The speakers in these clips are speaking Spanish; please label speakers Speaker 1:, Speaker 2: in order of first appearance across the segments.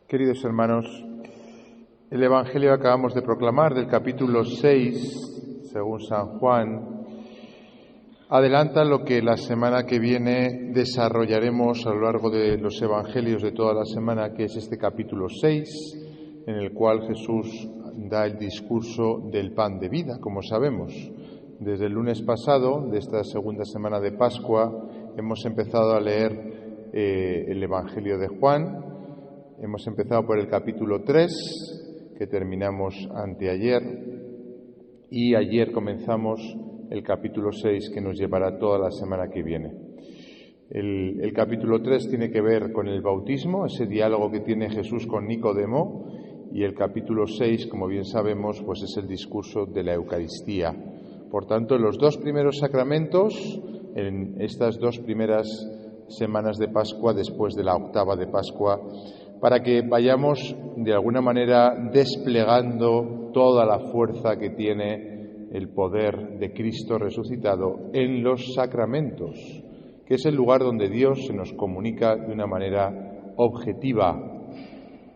Speaker 1: Queridos hermanos, el Evangelio que acabamos de proclamar del capítulo 6, según San Juan, adelanta lo que la semana que viene desarrollaremos a lo largo de los Evangelios de toda la semana, que es este capítulo 6, en el cual Jesús da el discurso del pan de vida, como sabemos. Desde el lunes pasado, de esta segunda semana de Pascua, hemos empezado a leer el Evangelio de Juan. Hemos empezado por el capítulo 3, que terminamos anteayer, y ayer comenzamos el capítulo 6, que nos llevará toda la semana que viene. El capítulo 3 tiene que ver con el bautismo, ese diálogo que tiene Jesús con Nicodemo, y el capítulo 6, como bien sabemos, pues es el discurso de la Eucaristía. Por tanto, los dos primeros sacramentos, en estas dos primeras semanas de Pascua, después de la octava de Pascua, para que vayamos de alguna manera desplegando toda la fuerza que tiene el poder de Cristo resucitado en los sacramentos, que es el lugar donde Dios se nos comunica de una manera objetiva,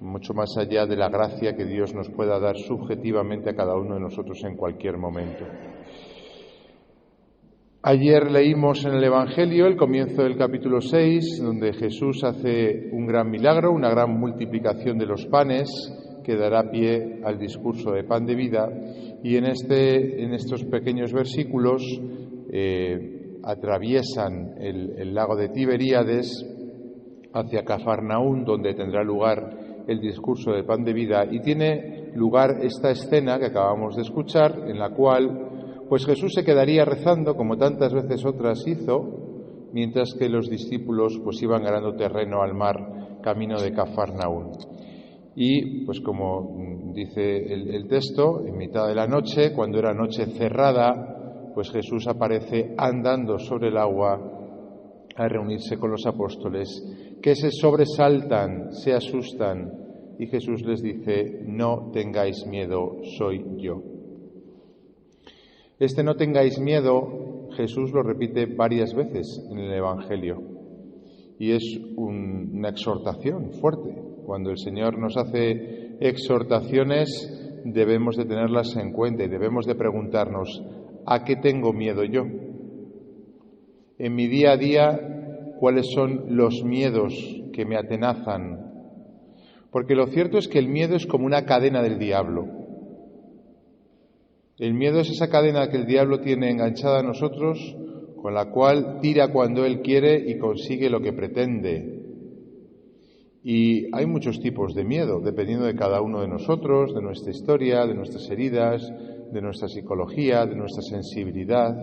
Speaker 1: mucho más allá de la gracia que Dios nos pueda dar subjetivamente a cada uno de nosotros en cualquier momento. Ayer leímos en el Evangelio el comienzo del capítulo 6, donde Jesús hace un gran milagro, una gran multiplicación de los panes, que dará pie al discurso de pan de vida, y en estos pequeños versículos atraviesan el lago de Tiberíades hacia Cafarnaún, donde tendrá lugar el discurso de pan de vida, y tiene lugar esta escena que acabamos de escuchar, en la cual pues Jesús se quedaría rezando, como tantas veces otras hizo, mientras que los discípulos pues iban ganando terreno al mar, camino de Cafarnaún. Y pues como dice el texto, en mitad de la noche, cuando era noche cerrada, pues Jesús aparece andando sobre el agua a reunirse con los apóstoles, que se sobresaltan, se asustan, y Jesús les dice: no tengáis miedo, soy yo. Este no tengáis miedo, Jesús lo repite varias veces en el Evangelio, y es una exhortación fuerte. Cuando el Señor nos hace exhortaciones, debemos de tenerlas en cuenta y debemos de preguntarnos: ¿a qué tengo miedo yo? En mi día a día, ¿cuáles son los miedos que me atenazan? Porque lo cierto es que el miedo es como una cadena del diablo. El miedo es esa cadena que el diablo tiene enganchada a nosotros, con la cual tira cuando él quiere y consigue lo que pretende. Y hay muchos tipos de miedo, dependiendo de cada uno de nosotros, de nuestra historia, de nuestras heridas, de nuestra psicología, de nuestra sensibilidad.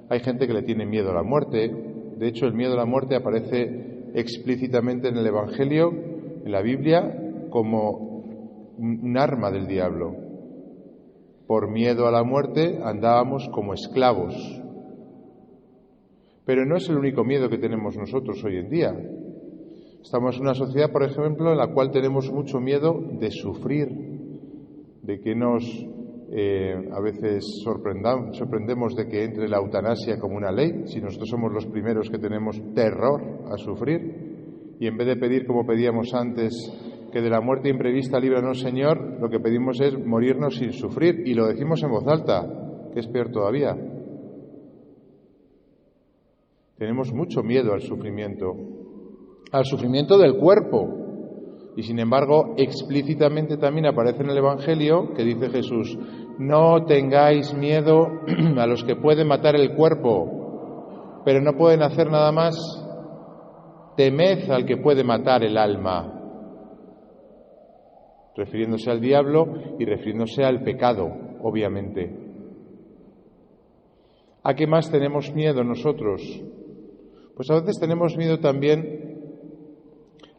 Speaker 1: Hay gente que le tiene miedo a la muerte. De hecho, el miedo a la muerte aparece explícitamente en el Evangelio, en la Biblia, como un arma del diablo. Por miedo a la muerte andábamos como esclavos. Pero no es el único miedo que tenemos nosotros hoy en día. Estamos en una sociedad, por ejemplo, en la cual tenemos mucho miedo de sufrir, de que a veces sorprendemos de que entre la eutanasia como una ley, si nosotros somos los primeros que tenemos terror a sufrir, y en vez de pedir como pedíamos antes, que de la muerte imprevista líbranos, Señor, lo que pedimos es morirnos sin sufrir, y lo decimos en voz alta, que es peor todavía. Tenemos mucho miedo al sufrimiento del cuerpo, y sin embargo explícitamente también aparece en el Evangelio que dice Jesús: no tengáis miedo a los que pueden matar el cuerpo, pero no pueden hacer nada más. Temed al que puede matar el alma, refiriéndose al diablo y refiriéndose al pecado, obviamente. ¿A qué más tenemos miedo nosotros? Pues a veces tenemos miedo también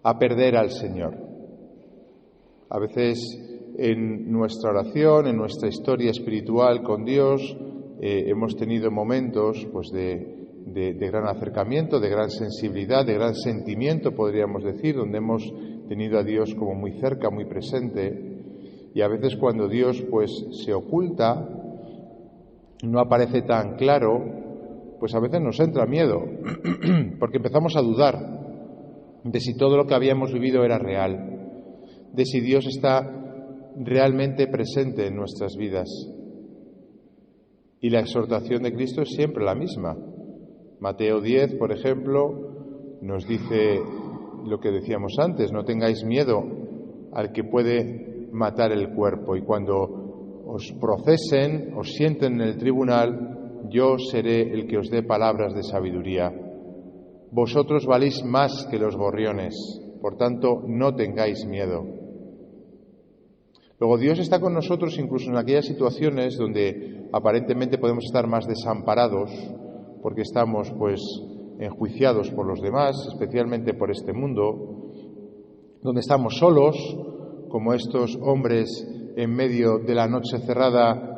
Speaker 1: a perder al Señor. A veces en nuestra oración, en nuestra historia espiritual con Dios, hemos tenido momentos pues de gran acercamiento, de gran sensibilidad, de gran sentimiento, podríamos decir, donde hemos tenido a Dios como muy cerca, muy presente, y a veces cuando Dios pues se oculta, no aparece tan claro, pues a veces nos entra miedo, porque empezamos a dudar de si todo lo que habíamos vivido era real. de si Dios está realmente presente en nuestras vidas. Y la exhortación de Cristo es siempre la misma. Mateo 10, por ejemplo, nos dice lo que decíamos antes: no tengáis miedo al que puede matar el cuerpo, y cuando os procesen, os sienten en el tribunal, yo seré el que os dé palabras de sabiduría. Vosotros valís más que los gorriones, por tanto, no tengáis miedo. Luego, Dios está con nosotros incluso en aquellas situaciones donde aparentemente podemos estar más desamparados, porque estamos enjuiciados por los demás, especialmente por este mundo, donde estamos solos, como estos hombres en medio de la noche cerrada,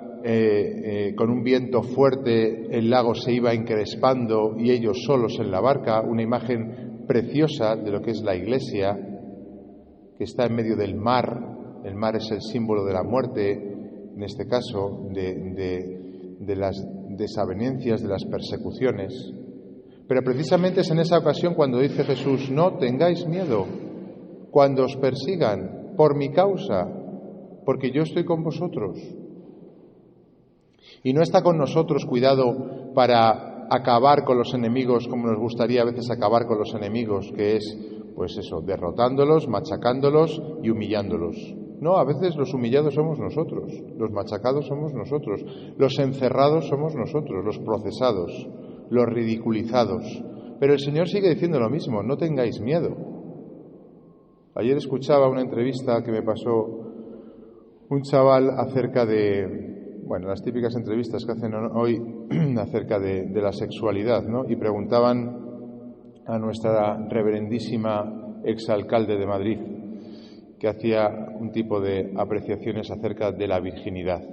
Speaker 1: con un viento fuerte, el lago se iba encrespando y ellos solos en la barca, una imagen preciosa de lo que es la Iglesia, que está en medio del mar. El mar es el símbolo de la muerte, en este caso, de las desavenencias, de las persecuciones. Pero precisamente es en esa ocasión cuando dice Jesús: no tengáis miedo cuando os persigan por mi causa, porque yo estoy con vosotros. Y no está con nosotros, cuidado, para acabar con los enemigos como nos gustaría a veces acabar con los enemigos, que es, derrotándolos, machacándolos y humillándolos. No, a veces los humillados somos nosotros, los machacados somos nosotros, los encerrados somos nosotros, los procesados, los ridiculizados. Pero el Señor sigue diciendo lo mismo: no tengáis miedo. Ayer escuchaba una entrevista que me pasó un chaval acerca de, las típicas entrevistas que hacen hoy acerca de la sexualidad, ¿no? Y preguntaban a nuestra reverendísima exalcalde de Madrid, que hacía un tipo de apreciaciones acerca de la virginidad.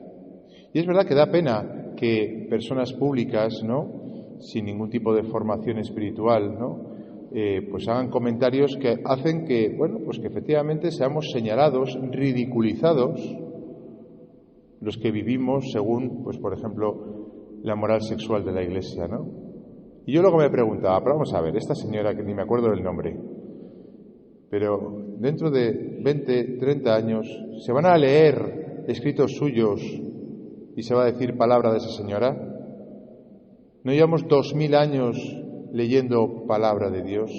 Speaker 1: Y es verdad que da pena que personas públicas, ¿no?, sin ningún tipo de formación espiritual, ¿no?, hagan comentarios que hacen que, que efectivamente seamos señalados, ridiculizados, los que vivimos según, por ejemplo, la moral sexual de la Iglesia, ¿no? Y yo luego me preguntaba, pero vamos a ver, esta señora, que ni me acuerdo del nombre, pero dentro de 20, 30 años se van a leer escritos suyos y se va a decir palabra de esa señora. ¿No llevamos 2000 años leyendo palabra de Dios?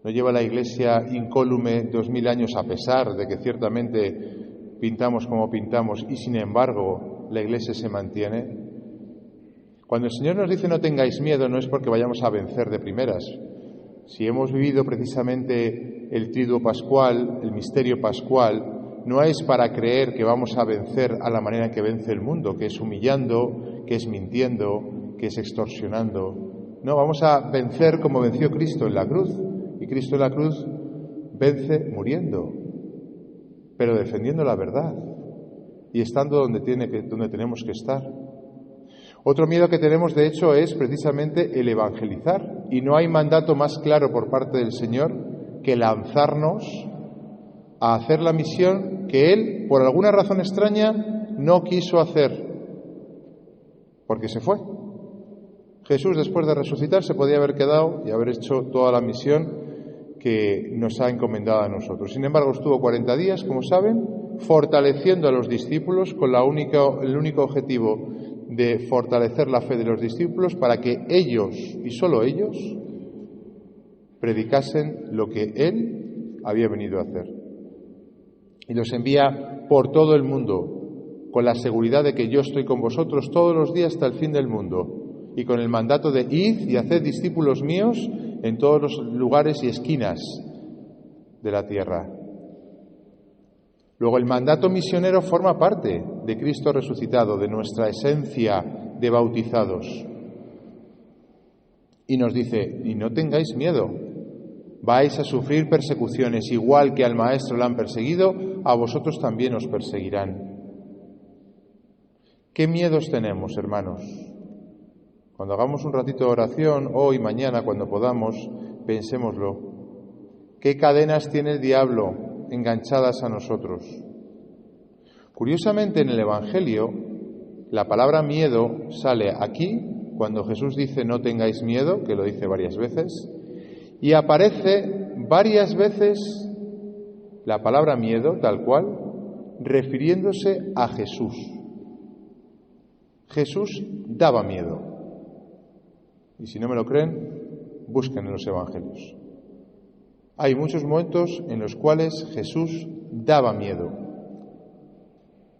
Speaker 1: ¿No lleva la Iglesia incólume 2000 años, a pesar de que ciertamente pintamos como pintamos, y sin embargo la Iglesia se mantiene? Cuando el Señor nos dice no tengáis miedo, no es porque vayamos a vencer de primeras. Si hemos vivido precisamente el triduo pascual, el misterio pascual, no es para creer que vamos a vencer a la manera que vence el mundo, que es humillando, que es mintiendo, que es extorsionando. No, vamos a vencer como venció Cristo en la cruz. Y Cristo en la cruz vence muriendo, pero defendiendo la verdad y estando donde tenemos que estar. Otro miedo que tenemos, de hecho, es precisamente el evangelizar. Y no hay mandato más claro por parte del Señor que lanzarnos a hacer la misión que Él, por alguna razón extraña, no quiso hacer, porque se fue. Jesús, después de resucitar, se podía haber quedado y haber hecho toda la misión que nos ha encomendado a nosotros. Sin embargo, estuvo 40 días, como saben, fortaleciendo a los discípulos con el único objetivo de fortalecer la fe de los discípulos para que ellos, y solo ellos, predicasen lo que Él había venido a hacer. Y los envía por todo el mundo con la seguridad de que yo estoy con vosotros todos los días hasta el fin del mundo, y con el mandato de id y haced discípulos míos en todos los lugares y esquinas de la tierra. Luego, el mandato misionero forma parte de Cristo resucitado, de nuestra esencia de bautizados. Y nos dice, y no tengáis miedo, vais a sufrir persecuciones, igual que al Maestro le han perseguido, a vosotros también os perseguirán. ¿Qué miedos tenemos, hermanos? Cuando hagamos un ratito de oración, hoy, mañana, cuando podamos, pensémoslo. ¿Qué cadenas tiene el diablo enganchadas a nosotros? Curiosamente, en el Evangelio, la palabra miedo sale aquí, cuando Jesús dice no tengáis miedo, que lo dice varias veces, y aparece varias veces la palabra miedo, tal cual, refiriéndose a Jesús. Jesús daba miedo. Y si no me lo creen, busquen en los evangelios. Hay muchos momentos en los cuales Jesús daba miedo.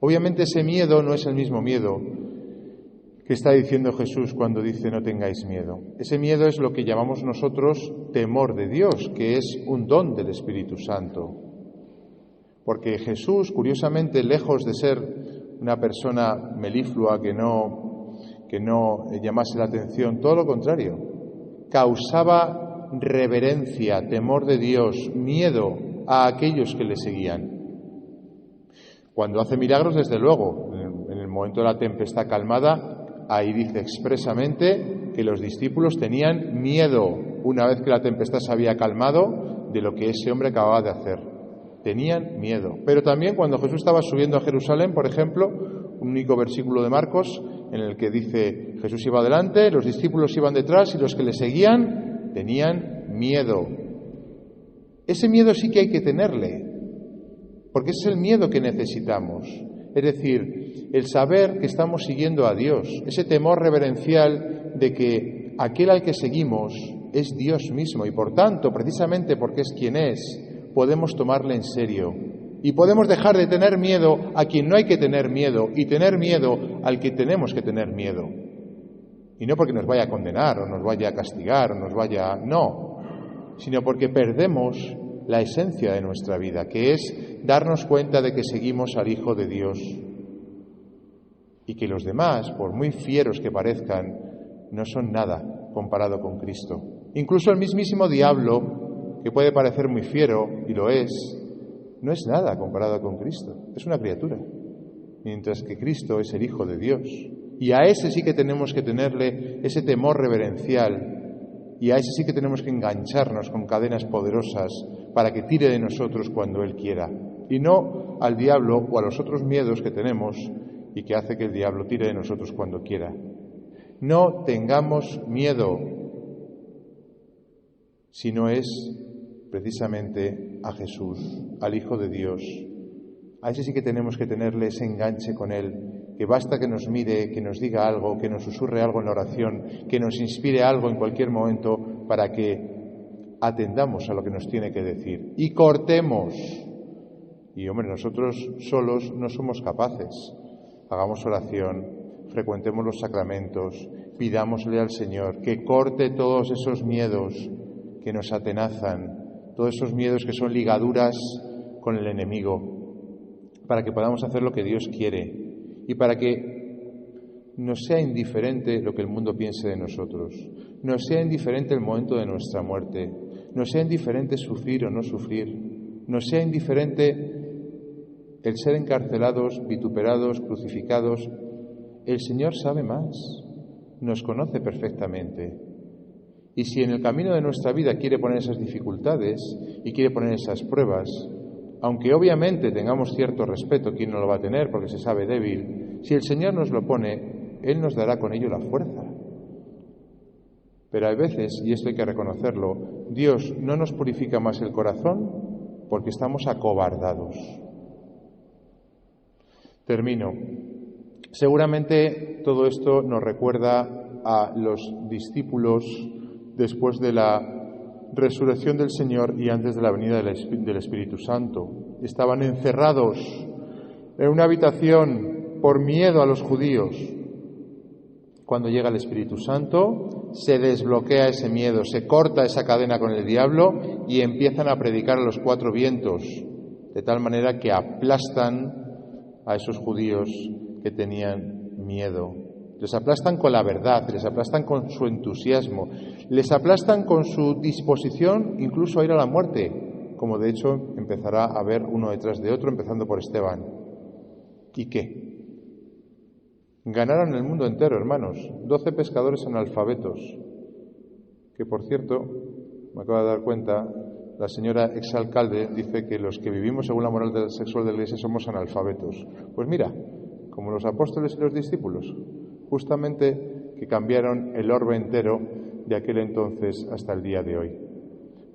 Speaker 1: Obviamente ese miedo no es el mismo miedo que está diciendo Jesús cuando dice no tengáis miedo. Ese miedo es lo que llamamos nosotros temor de Dios, que es un don del Espíritu Santo. Porque Jesús, curiosamente, lejos de ser una persona meliflua que no llamase la atención, todo lo contrario, causaba reverencia, temor de Dios, miedo a aquellos que le seguían. Cuando hace milagros, desde luego, en el momento de la tempestad calmada, ahí dice expresamente que los discípulos tenían miedo una vez que la tempestad se había calmado de lo que ese hombre acababa de hacer. Tenían miedo. Pero también cuando Jesús estaba subiendo a Jerusalén, por ejemplo, un único versículo de Marcos en el que dice Jesús iba adelante, los discípulos iban detrás y los que le seguían tenían miedo. Ese miedo sí que hay que tenerle, porque ese es el miedo que necesitamos. Es decir, el saber que estamos siguiendo a Dios, ese temor reverencial de que aquel al que seguimos es Dios mismo y por tanto, precisamente porque es quien es, podemos tomarle en serio y podemos dejar de tener miedo a quien no hay que tener miedo y tener miedo al que tenemos que tener miedo. Y no porque nos vaya a condenar o nos vaya a castigar o nos vaya... No, sino porque perdemos la esencia de nuestra vida, que es darnos cuenta de que seguimos al Hijo de Dios y que los demás, por muy fieros que parezcan, no son nada comparado con Cristo. Incluso el mismísimo diablo, que puede parecer muy fiero, y lo es, no es nada comparado con Cristo, es una criatura, mientras que Cristo es el Hijo de Dios. Y a ese sí que tenemos que tenerle ese temor reverencial, y a ese sí que tenemos que engancharnos con cadenas poderosas para que tire de nosotros cuando Él quiera, y no al diablo o a los otros miedos que tenemos y que hace que el diablo tire de nosotros cuando quiera. No tengamos miedo, si no es precisamente a Jesús, al Hijo de Dios. A ese sí que tenemos que tenerle ese enganche con Él, que basta que nos mire, que nos diga algo, que nos susurre algo en la oración, que nos inspire algo en cualquier momento para que atendamos a lo que nos tiene que decir y cortemos. Y hombre, nosotros solos no somos capaces. Hagamos oración, frecuentemos los sacramentos, pidámosle al Señor que corte todos esos miedos que nos atenazan, todos esos miedos que son ligaduras con el enemigo, para que podamos hacer lo que Dios quiere y para que nos sea indiferente lo que el mundo piense de nosotros, nos sea indiferente el momento de nuestra muerte, nos sea indiferente sufrir o no sufrir, nos sea indiferente el ser encarcelados, vituperados, crucificados. El Señor sabe más, nos conoce perfectamente. Y si en el camino de nuestra vida quiere poner esas dificultades y quiere poner esas pruebas, aunque obviamente tengamos cierto respeto, ¿quién no lo va a tener porque se sabe débil? Si el Señor nos lo pone, Él nos dará con ello la fuerza. Pero hay veces, y esto hay que reconocerlo, Dios no nos purifica más el corazón porque estamos acobardados. Termino. Seguramente todo esto nos recuerda a los discípulos después de la resurrección del Señor y antes de la venida del Espíritu Santo. Estaban encerrados en una habitación por miedo a los judíos. Cuando llega el Espíritu Santo, se desbloquea ese miedo, se corta esa cadena con el diablo y empiezan a predicar a los cuatro vientos, de tal manera que aplastan a esos judíos que tenían miedo. Les aplastan con la verdad, les aplastan con su entusiasmo, les aplastan con su disposición incluso a ir a la muerte, como de hecho empezará a haber uno detrás de otro, empezando por Esteban. ¿Y qué? Ganaron el mundo entero, hermanos, 12 pescadores analfabetos, que por cierto, me acabo de dar cuenta, la señora exalcalde dice que los que vivimos según la moral sexual de la Iglesia somos analfabetos. Pues mira, como los apóstoles y los discípulos, justamente que cambiaron el orbe entero de aquel entonces hasta el día de hoy.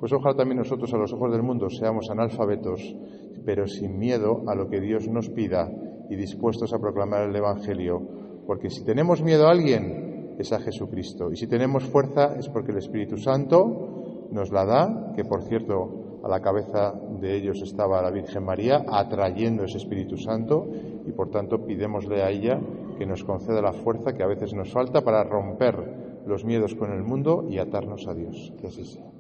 Speaker 1: Pues ojalá también nosotros a los ojos del mundo seamos analfabetos, pero sin miedo a lo que Dios nos pida y dispuestos a proclamar el Evangelio. Porque si tenemos miedo a alguien, es a Jesucristo. Y si tenemos fuerza es porque el Espíritu Santo nos la da, que por cierto a la cabeza de ellos estaba la Virgen María, atrayendo ese Espíritu Santo, y por tanto pidémosle a ella que nos conceda la fuerza que a veces nos falta para romper los miedos con el mundo y atarnos a Dios. Que así sea.